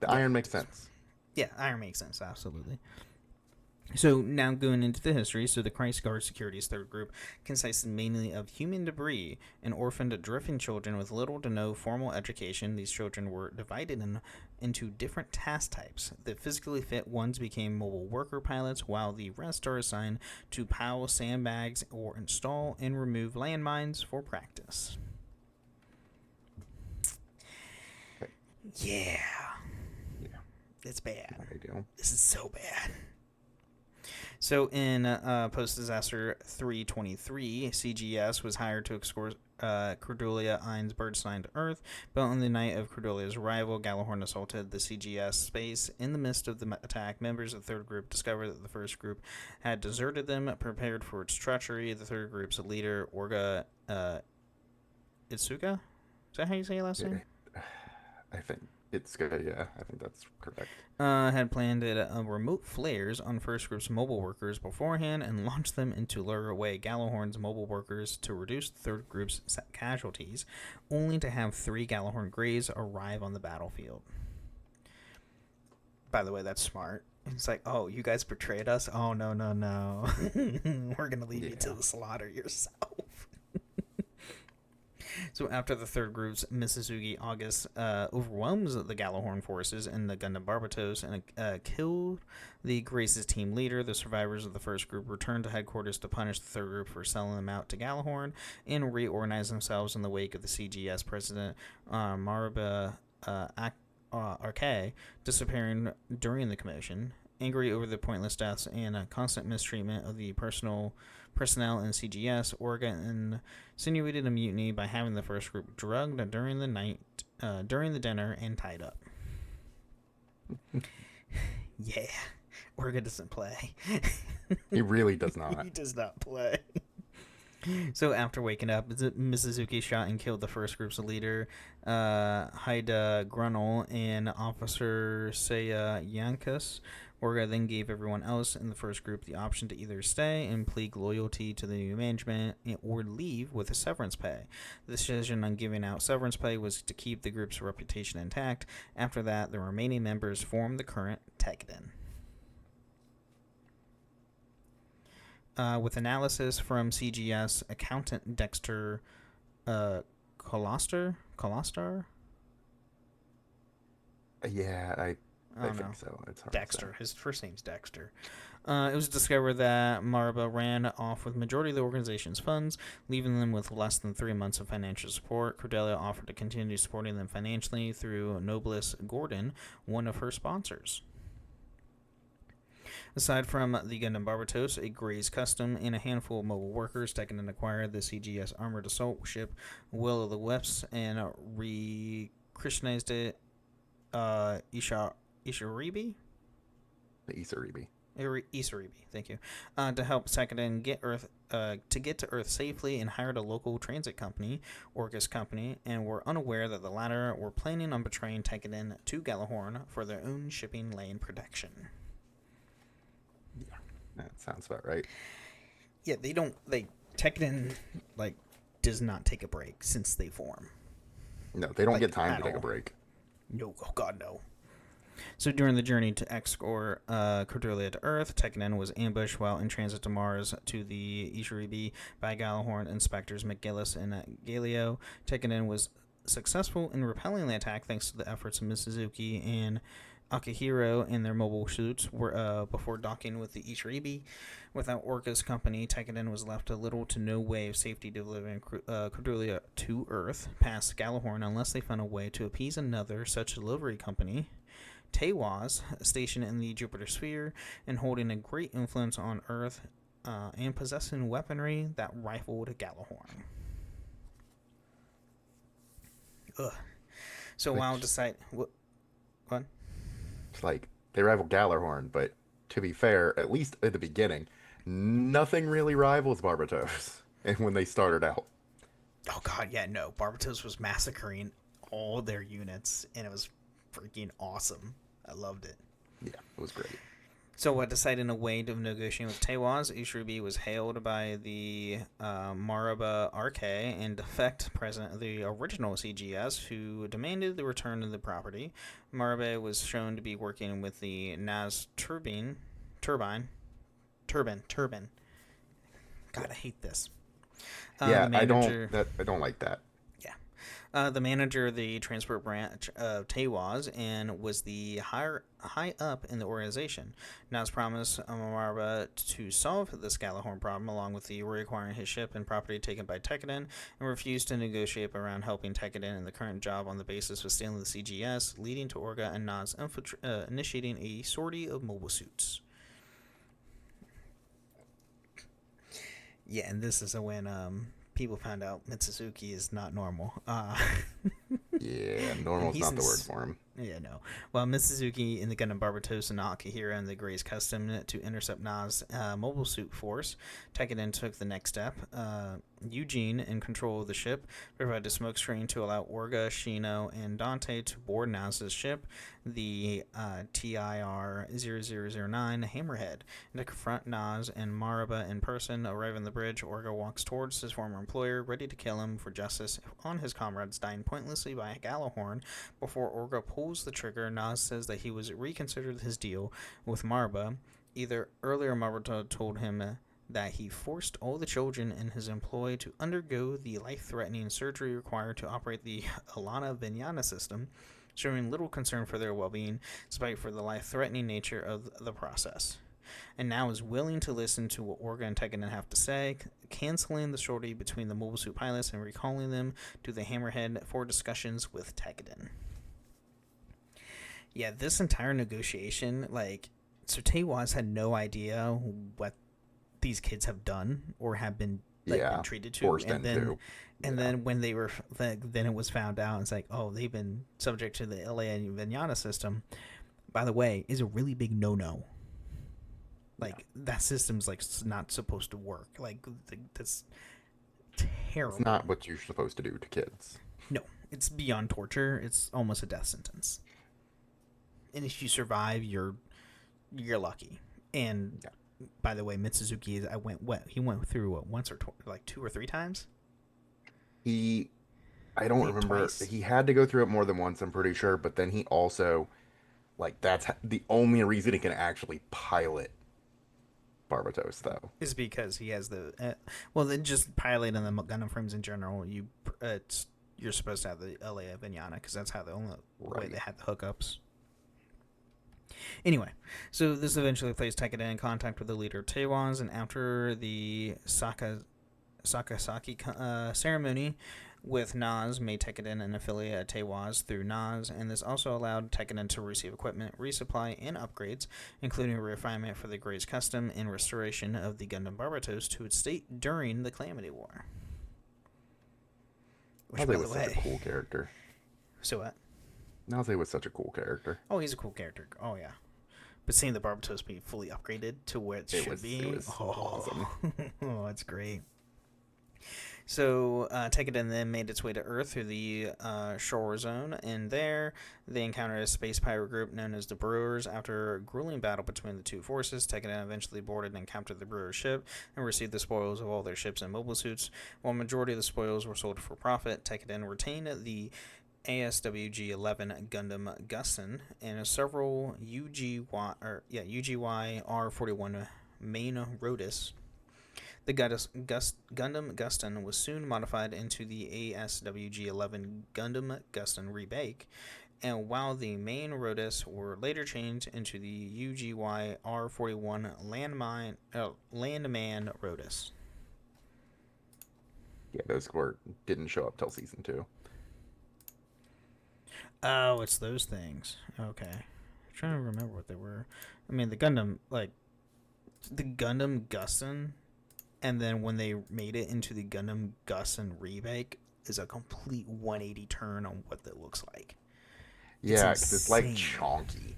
The iron makes sense. Yeah, iron makes sense, absolutely. So now going into the history, so the Christ Guard Security's third group consisted mainly of human debris and orphaned drifting children with little to no formal education. These children were divided into different task types. The physically fit ones became mobile worker pilots, while the rest are assigned to pile sandbags or install and remove landmines for practice. Yeah. It's bad. This is so bad. So in post-disaster 323, CGS was hired to escort Cordelia Ein's Birdstein to Earth, but on the night of Cordelia's arrival, Gjallarhorn assaulted the CGS space. In the midst of the attack, members of the third group discovered that the first group had deserted them, prepared for its treachery. The third group's leader, Orga Itsuka? Is that how you say your last name? I think it's good, yeah. I think that's correct. Had planted remote flares on first group's mobile workers beforehand and launched them in to lure away Gjallarhorn's mobile workers to reduce the third group's casualties, only to have 3 Gjallarhorn Greys arrive on the battlefield. By the way, that's smart. It's like, oh, you guys betrayed us? Oh, no. We're going to leave you to the slaughter yourself. So after the third group's Mississauga August overwhelms the Gjallarhorn forces and the Gundam Barbatos and killed the Grace's team leader, the survivors of the first group returned to headquarters to punish the third group for selling them out to Gjallarhorn and reorganize themselves in the wake of the CGS president Mariba Arke disappearing during the commotion. Angry over the pointless deaths and constant mistreatment of the personnel in CGS, Oregon insinuated a mutiny by having the first group drugged during the dinner and tied up. Yeah, Oregon doesn't play. He really does not. He does not play. So after waking up, Mississauga shot and killed the first group's leader, Haida Grunel, and Officer Seiya Yankus. Orga then gave everyone else in the first group the option to either stay and plead loyalty to the new management or leave with a severance pay. The decision on giving out severance pay was to keep the group's reputation intact. After that, the remaining members formed the current Tekkadan. With analysis from CGS accountant Dexter Colostar? Yeah, I don't think know. so. It's hard Dexter. to say. His first name's Dexter. It was discovered that Mariba ran off with majority of the organization's funds, leaving them with less than 3 months of financial support. Cordelia offered to continue supporting them financially through Nobliss Gordon, one of her sponsors. Aside from the Gundam Barbatos, a Grey's Custom, and a handful of mobile workers, Tekkadan acquired the CGS armored assault ship Will of the Wisps and re-Christianized it Isaribi? The Isaribi. Isaribi, thank you. To help Tekkadan get to Earth safely, and hired a local transit company, Orcus Company, and were unaware that the latter were planning on betraying Tekkadan to Gjallarhorn for their own shipping lane protection. That sounds about right. Yeah, they don't, Tekkadan, does not take a break since they form. No, they don't get time to take a break. No, oh god, no. So during the journey to escort Cordelia to Earth, Tekkadan was ambushed while in transit to Mars to the Ishiribi by Gjallarhorn inspectors McGillis and Galio. Tekkadan was successful in repelling the attack thanks to the efforts of Mitsuzuki and Akihiro in their mobile suits before docking with the Ishiribi. Without Orca's company, Tekkadan was left a little to no way of safety delivering Cordelia to Earth past Gjallarhorn unless they found a way to appease another such delivery company. Tewaz, stationed in the Jupiter sphere and holding a great influence on Earth and possessing weaponry that rivaled Gjallarhorn. Ugh. So while what? It's like they rival Gjallarhorn, but to be fair, at least at the beginning, nothing really rivals Barbatos. And when they started out, oh god, yeah, no, Barbatos was massacring all their units, and it was freaking awesome. I loved it. Yeah, it was great. So, deciding a way to negotiate with Tewaz, Ishiribi was hailed by the Maraba RK and defect president of the original CGS, who demanded the return of the property. Maraba was shown to be working with the Naz turbine. God, I hate this. Yeah, I don't like that. The manager of the transport branch of Tewaz and was the high up in the organization. Naz promised Maraba to solve the Gjallarhorn problem along with the reacquiring his ship and property taken by Tekkadan, and refused to negotiate around helping Tekkadan in the current job on the basis of stealing the CGS, leading to Orga and Naz initiating a sortie of mobile suits. Yeah, and this is when people found out Mitsuzuki is not normal. Yeah, normal's not the word for him. Yeah, no. Well, Mitsuzuki in the Gundam Barbatos and Akihiro and the Grey's custom to intercept Naz mobile suit force. Tekkadan took the next step. Eugene, in control of the ship, provided a smoke screen to allow Orga, Shino, and Dante to board Naz's ship, the TIR-0009 Hammerhead, and to confront Naz and Maraba in person. Arriving on the bridge, Orga walks towards his former employer, ready to kill him for justice on his comrades dying pointlessly by Gjallarhorn. Before Orga pulls the trigger, Naz says that he was reconsidered his deal with Maraba. Earlier Maraba told him that he forced all the children in his employ to undergo the life-threatening surgery required to operate the Alana Vinyana system, showing little concern for their well-being, despite for the life-threatening nature of the process. And now is willing to listen to what Orga and Tekkadan have to say, canceling the sortie between the mobile suit pilots and recalling them to the Hammerhead for discussions with Tekkadan. Yeah, this entire negotiation, so Tewaz had no idea what these kids have done or have been been treated to, and then when they were then it was found out, it's like, oh, they've been subject to the LA Vinyana system. By the way, is a really big no. That system's not supposed to work. That's terrible. It's not what you're supposed to do to kids. No, it's beyond torture. It's almost a death sentence. And if you survive, you're lucky. And by the way, Mitsuzuki, he went through once or two or three times. I don't remember. Twice. He had to go through it more than once, I'm pretty sure. But then he also, that's the only reason he can actually pilot Barbatos, though, is because he has the then just piloting the Gundam frames in general. You're supposed to have the LA Vinyana because that's how the only way they had the hookups. Anyway, so this eventually placed Tekkadan in contact with the leader of Tewaz, and after the Sakasaki ceremony with Naz, made Tekkadan an affiliate at Tewaz through Naz, and this also allowed Tekkadan to receive equipment, resupply, and upgrades, including a refinement for the Grey's custom and restoration of the Gundam Barbatos to its state during the Calamity War. Which, by the way, such a cool character. So what? Naze was such a cool character. Oh, he's a cool character. Oh, yeah. But seeing the Barbatos be fully upgraded to where it should be. It was awesome. Oh, that's great. So Tekkadan then made its way to Earth through the shore zone, and there they encountered a space pirate group known as the Brewers. After a grueling battle between the two forces, Tekkadan eventually boarded and captured the Brewers' ship and received the spoils of all their ships and mobile suits. While a majority of the spoils were sold for profit, Tekkadan retained the ASWG-11 Gundam Guston and several UGY R41 main Rotus. The Gundam Guston was soon modified into the ASWG-11 Gundam Guston Remake, and while the main Rotus were later changed into the UGY R41 Landman Rotus. Yeah, those didn't show up till season 2. Oh, it's those things. Okay. I'm trying to remember what they were. I mean, the Gundam Guston, and then when they made it into the Gundam Guston Remake, is a complete 180 turn on what that looks like. Yeah, because it's like chonky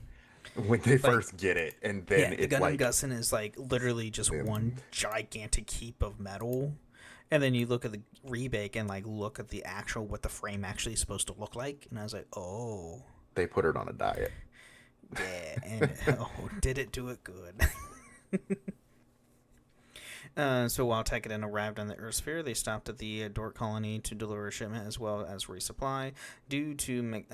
when they first get it, and then the it's Gundam like Guston is like literally just one gigantic heap of metal, and then you look at the remake and like look at the actual what the frame actually is supposed to look like, and I was like, oh, they put it on a diet. Yeah, and did it do it good? So while Tekkadan arrived on the Earth sphere, they stopped at the Dork colony to deliver a shipment as well as resupply. Due to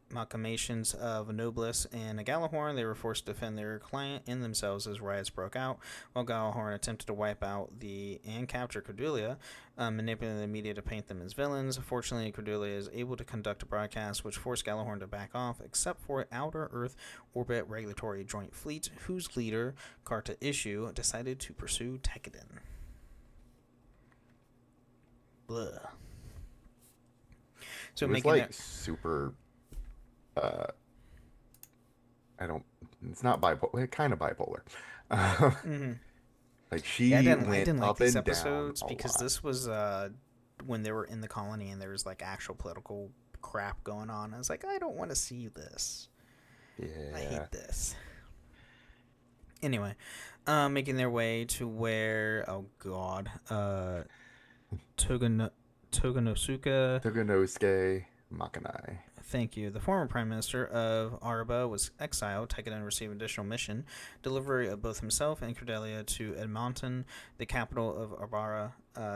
machinations of Nobliss and Gjallarhorn, they were forced to defend their client and themselves as riots broke out, while Gjallarhorn attempted to wipe out and capture Cordelia, manipulating the media to paint them as villains. Fortunately, Cordelia is able to conduct a broadcast which forced Gjallarhorn to back off, except for Outer Earth Orbit Regulatory Joint Fleet, whose leader, Karta Issue, decided to pursue Tekkadan. Blah. So it was making like super it's not bipolar, kind of bipolar. Like she I went didn't like up these and episodes down because this was when they were in the colony and there was like actual political crap going on. I was like, I don't want to see this. Yeah, I hate this. Anyway, making their way to where Toganosuke Makanai. Thank you. The former Prime Minister of Araba was exiled. Tekkadan received additional mission, delivery of both himself and Cordelia to Edmonton, the capital of Arbara.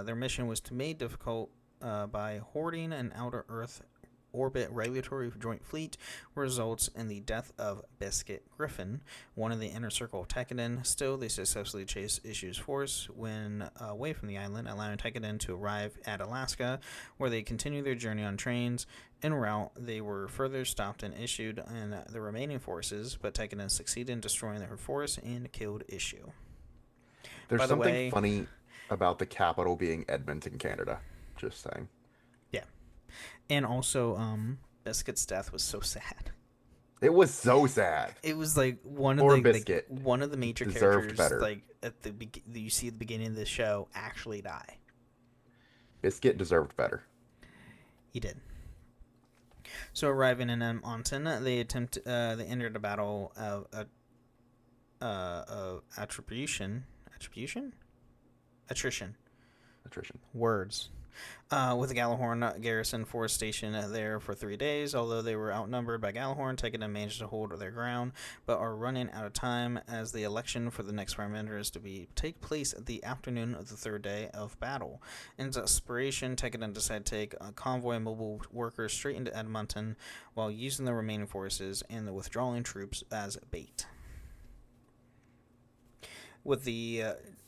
Their mission was made difficult by hoarding an Outer Earth Orbit Regulatory Joint Fleet, results in the death of Biscuit Griffin, one of the inner circle of Tekkadan. Still, they successfully chased Issue's force when away from the island, allowing Tekkadan to arrive at Alaska, where they continued their journey on trains. En route, they were further stopped and issued and the remaining forces, but Tekkadan succeeded in destroying their force and killed Issue. There's something funny about the capital being Edmonton, Canada. Just saying. Yeah. And also, Biscuit's death was so sad. It was so sad. It was like one of the major characters, better. like you see at the beginning of the show, actually die. Biscuit deserved better. He did. So arriving in Edmonton, they entered a battle of attrition. Words. With the Gjallarhorn garrison force stationed there for 3 days. Although they were outnumbered by Gjallarhorn, Tekkadan managed to hold their ground, but are running out of time as the election for the next prime minister is to take place at the afternoon of the third day of battle. In desperation, Tekkadan decided to take a convoy of mobile workers straight into Edmonton while using the remaining forces and the withdrawing troops as bait. With the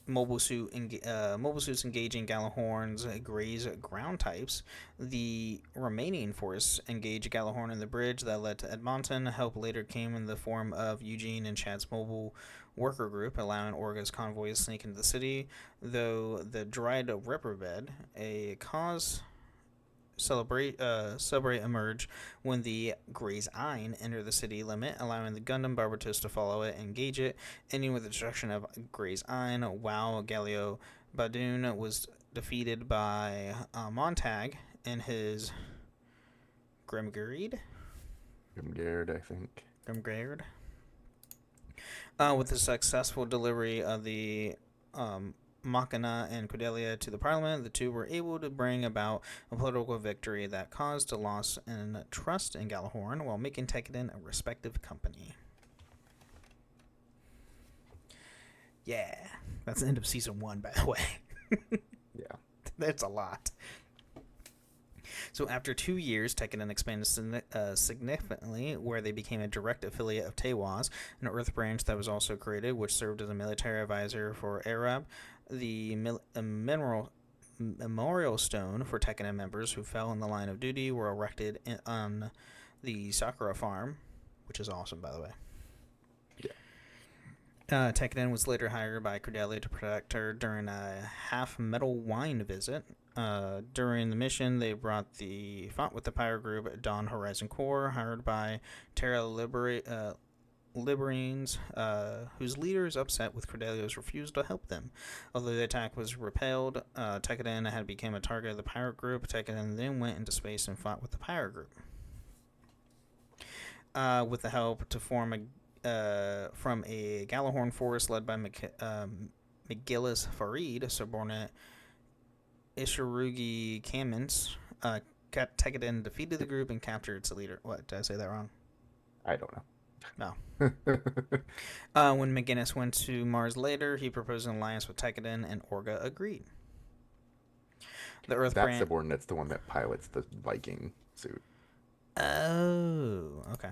mobile suits engaging Gjallarhorn's Gray's ground types, the remaining force engaged Gjallarhorn in the bridge that led to Edmonton. Help later came in the form of Eugene and Chad's mobile worker group, allowing Orga's convoy to sneak into the city, though the dried riverbed, a cause celebrate emerge when the Gray's Eye entered the city limit, allowing the Gundam Barbatos to follow it and engage it, ending with the destruction of Gray's Eye, while Galio Badoon was defeated by Montag and his Grimgard, I think. With the successful delivery of the Machina and Cordelia to the Parliament, the two were able to bring about a political victory that caused a loss in trust in Gjallarhorn while making Tekkadan a respective company. Yeah, that's the end of season 1, by the way. Yeah. That's a lot. So after 2 years, Tekkadan expanded significantly, where they became a direct affiliate of Tewaz, an Earth branch that was also created, which served as a military advisor for Arab. The memorial stone for Tekkadan members who fell in the line of duty were erected on the Sakura farm, which is awesome, by the way. Tekkadan was later hired by Cordelia to protect her during a half-metal wine visit. During the mission, they fought with the pirate group Dawn Horizon Corps, hired by Terra Liberines, whose leader is upset with Cordelia's refusal to help them. Although the attack was repelled, Tekkadan had become a target of the pirate group. Tekkadan then went into space and fought with the pirate group. With the help to form from a Gjallarhorn force led by McGillis Farid, subordinate Ishirugi Kamens, Tekkadan defeated the group and captured its leader. What, did I say that wrong? I don't know. No. When McGinnis went to Mars later, he proposed an alliance with Tekkadan, and Orga agreed. The Earth that subordinate's the one that pilots the Viking suit. Oh, okay.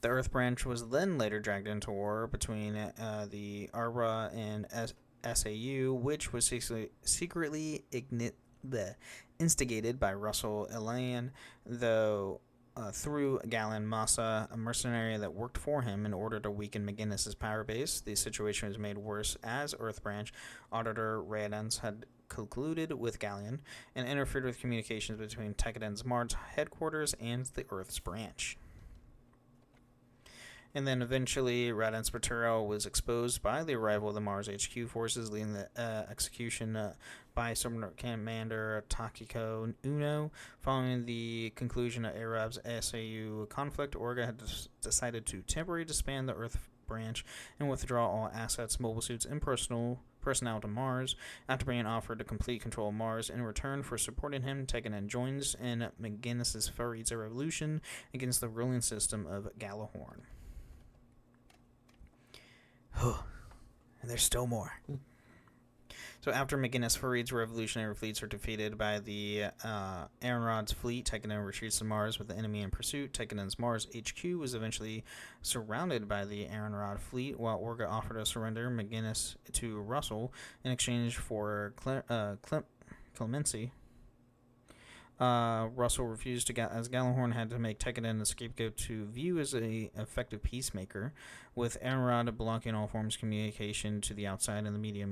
The Earth branch was then later dragged into war between the Arbra and SAU, which was secretly instigated by Russell Elaine, though through Galen Massa, a mercenary that worked for him in order to weaken McGinnis's power base. The situation was made worse as Earth branch auditor Radans had colluded with Galleon and interfered with communications between Tekkadan's Mars headquarters and the Earth's branch. And then eventually, Radans' betrayal was exposed by the arrival of the Mars HQ forces, leading the execution by Subordinate Commander Takiko Uno. Following the conclusion of Arab's SAU conflict, Orga had decided to temporarily disband the Earth branch and withdraw all assets, mobile suits, and personnel to Mars. After being offered to complete control of Mars in return for supporting him, Tekkadan joins in McGinnis's Farid's revolution against the ruling system of Gjallarhorn. And there's still more. So after McGinnis Farid's revolutionary fleets are defeated by the Iron-Rod's fleet, Tekkadan retreats to Mars with the enemy in pursuit. Tekkadan's Mars HQ was eventually surrounded by the Iron-Rod fleet, while Orga offered to surrender McGinnis to Russell in exchange for clemency. Russell refused as Gjallarhorn had to make Tekkadan a scapegoat to view as an effective peacemaker, with Iron-Rod blocking all forms of communication to the outside and the media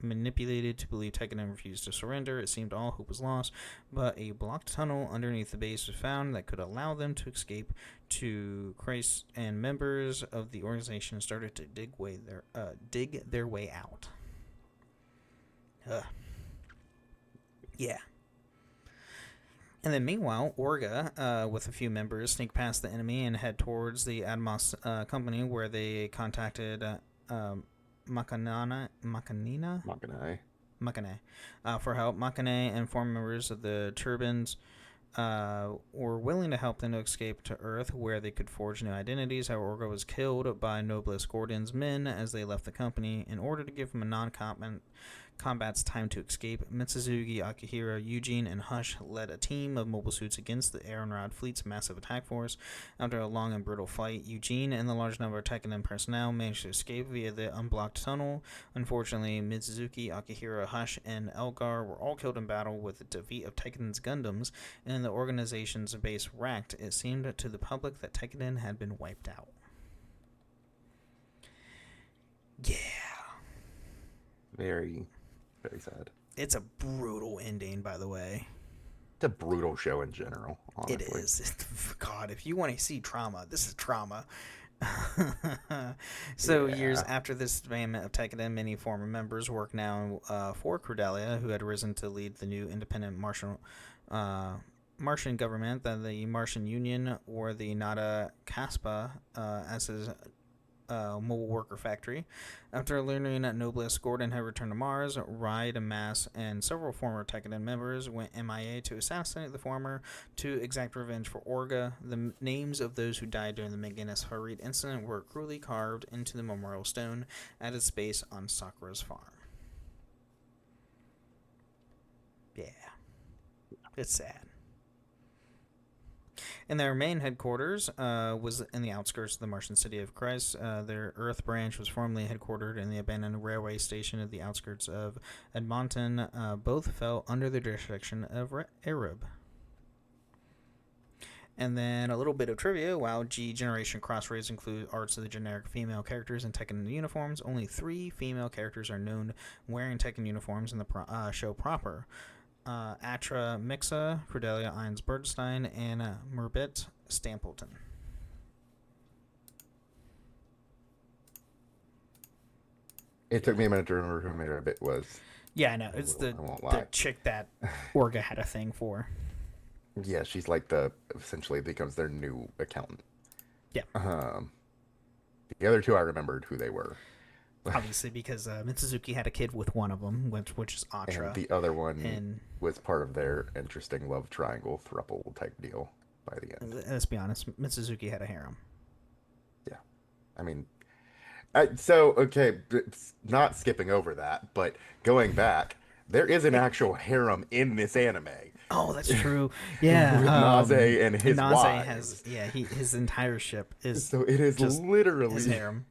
manipulated to believe Tekkadan refused to surrender. It seemed all hope was lost, but a blocked tunnel underneath the base was found that could allow them to escape to Christ, and members of the organization started to dig their way out. Yeah. And then meanwhile, Orga, with a few members, sneak past the enemy and head towards the Admos company, where they contacted Makane for help. Makane and former members of the Turbans were willing to help them to escape to Earth, where they could forge new identities. However, Orga was killed by Noblest Gordon's men as they left the company. In order to give him a non-combat's time to escape, Mitsuzuki, Akihira, Eugene, and Hush led a team of mobile suits against the Iron-Rod fleet's massive attack force. After a long and brutal fight, Eugene and the large number of Tekkadan personnel managed to escape via the unblocked tunnel. Unfortunately, Mitsuzuki, Akihira, Hush, and Elgar were all killed in battle, with the defeat of Tekkadan's Gundams and the organization's base wrecked. It seemed to the public that Tekkadan had been wiped out. Yeah. Very, very sad. It's a brutal ending, by the way. It's a brutal show in general, honestly. It is. God, if you want to see trauma, this is trauma. So years after this disbandment of Tekkadan, many former members work now for Cordelia, who had risen to lead the new independent Martian government, the Martian Union, or the Nada Kaspa, as is mobile worker factory. After learning that Noblesse Gordon had returned to Mars, Ride, Mass, and several former Tekkadan members went MIA to assassinate the former to exact revenge for Orga. The names of those who died during the McGinnis Harid incident were cruelly carved into the memorial stone at its base on Sakura's farm. Yeah. It's sad. And their main headquarters was in the outskirts of the Martian city of Christ. Their Earth branch was formerly headquartered in the abandoned railway station at the outskirts of Edmonton. Both fell under the jurisdiction of Arab. And then a little bit of trivia. While G Generation Crossrays include arts of the generic female characters in Tekken uniforms, only 3 female characters are known wearing Tekken uniforms in the show proper. Atra Mixa, Cordelia Ines Birdstein, and Merbit Stampleton. It took me a minute to remember who Merbit was. Yeah, I know. It's the chick that Orga had a thing for. Yeah, she's like essentially becomes their new accountant. Yeah. The other 2 I remembered who they were. Obviously, because Mitsuzuki had a kid with one of them, which is Atra. And the other one was part of their interesting love triangle throuple type deal by the end. Let's be honest, Mitsuzuki had a harem. Yeah. I mean, okay, not skipping over that, but going back, there is an actual harem in this anime. Oh, that's true. Yeah. With Naze and his wives. has, his entire ship is so it is just literally his harem.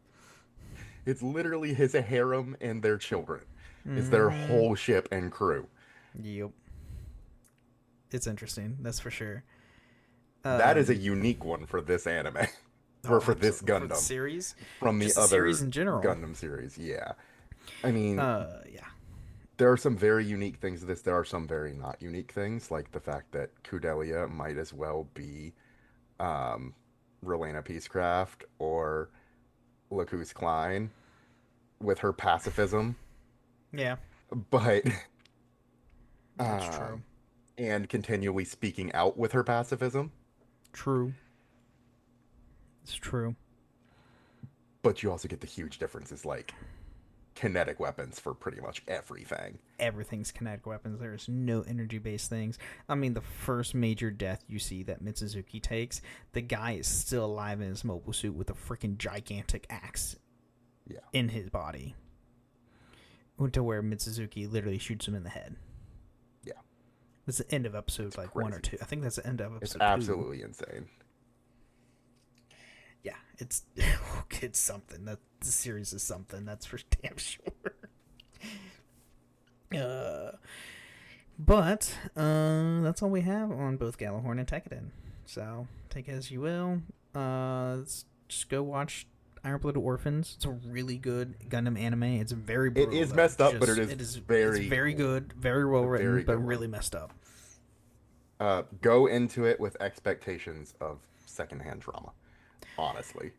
It's literally his harem and their children. It's their whole ship and crew. Yep. It's interesting, that's for sure. That is a unique one for this anime. Or for this Gundam. For the series? From the Just other series in general. Gundam series, yeah. I mean, yeah. There are some very unique things to this. There are some very not unique things, like the fact that Cordelia might as well be Rowena Peacecraft or Lacus Klein with her pacifism. Yeah. But that's true. And continually speaking out with her pacifism. True. It's true. But you also get the huge differences, like kinetic weapons for pretty much everything. Everything's kinetic weapons. There's no energy-based things. I mean, the first major death you see that Mitsuzuki takes, the guy is still alive in his mobile suit with a freaking gigantic axe in his body. To where Mitsuzuki literally shoots him in the head. Yeah. That's the end of episode 1 or 2. I think that's the end of episode 2. It's absolutely insane. Yeah, it's something. That the series is something. That's for damn sure. But that's all we have on both Gjallarhorn and Tekkadan. So take it as you will. Let's just go watch Iron-Blooded Orphans. It's a really good Gundam anime. It's very brutal. It is messed up, but it is very good, very well written, but really messed up. Go into it with expectations of secondhand drama. Honestly.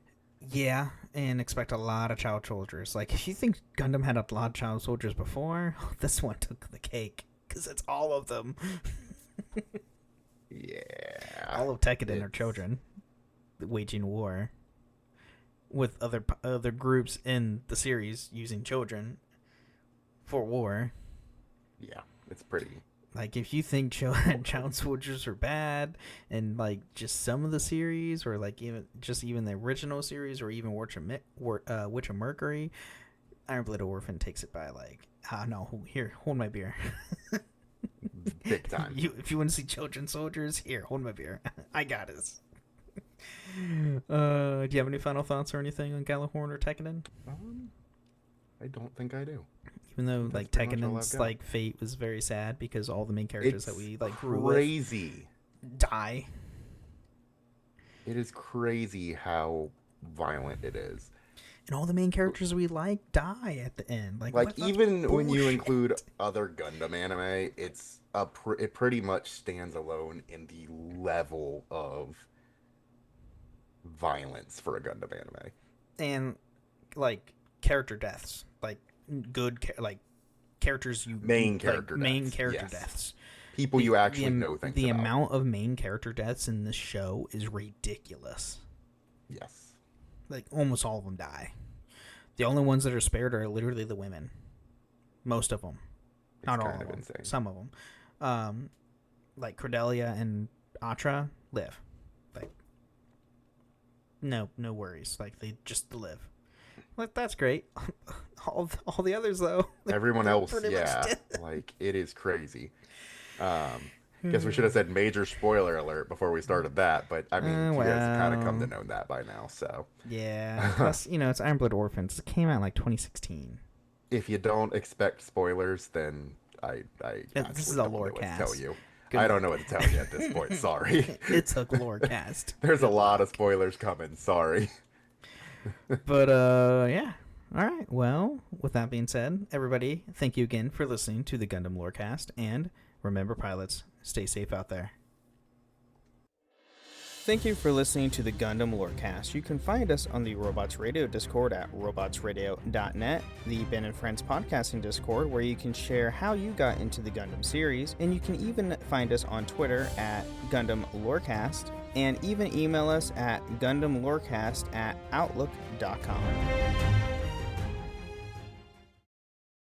Yeah, and expect a lot of child soldiers. Like, if you think Gundam had a lot of child soldiers before, this one took the cake, because it's all of them. Yeah. All of Tekkadan are children waging war with other groups in the series using children for war. Yeah, it's pretty... Like, if you think child soldiers are bad, and like just some of the series, or like even the original series, or even Witch of Mercury, Iron-Blooded Orphan takes it by like, no, here, hold my beer. Big time. If you want to see children soldiers, here, hold my beer. I got this. Do you have any final thoughts or anything on Gjallarhorn or Tekkadan? I don't think I do. Even though That's like pretty much all Tekkadan's I've got. like fate was very sad because all the main characters that we like grew crazy with die. It is crazy how violent it is. And all the main characters we like die at the end. Like even when you include other Gundam anime, it pretty much stands alone in the level of violence for a Gundam anime. And like character deaths, like characters you main character deaths. People you actually know things The about. amount of main character deaths in this show is ridiculous. Yes. Like, almost all of them die. The only ones that are spared are literally the women. Most of them. Not all of them. Insane. Some of them. Like Cordelia and Atra live. Like, no worries. Like, they just live. Like, that's great. all the others, though. Everyone else, yeah. Like, it is crazy. Guess we should have said major spoiler alert before we started that, but I mean, you guys kind of come to know that by now, so. Yeah. Plus, it's Iron-Blooded Orphans. It came out like 2016. If you don't expect spoilers, then this is a lore cast. Tell you. I don't know what to tell you at this point. Sorry. It's a lore cast. There's a lot of spoilers coming. Sorry. But yeah. All right. Well, with that being said, everybody, thank you again for listening to the Gundam Lorecast, and remember, pilots, stay safe out there. Thank you for listening to the Gundam Lorecast. You can find us on the Robots Radio Discord at robotsradio.net, the Ben and Friends Podcasting Discord, where you can share how you got into the Gundam series, and you can even find us on Twitter at Gundam Lorecast, and even email us at gundamlorecast@outlook.com.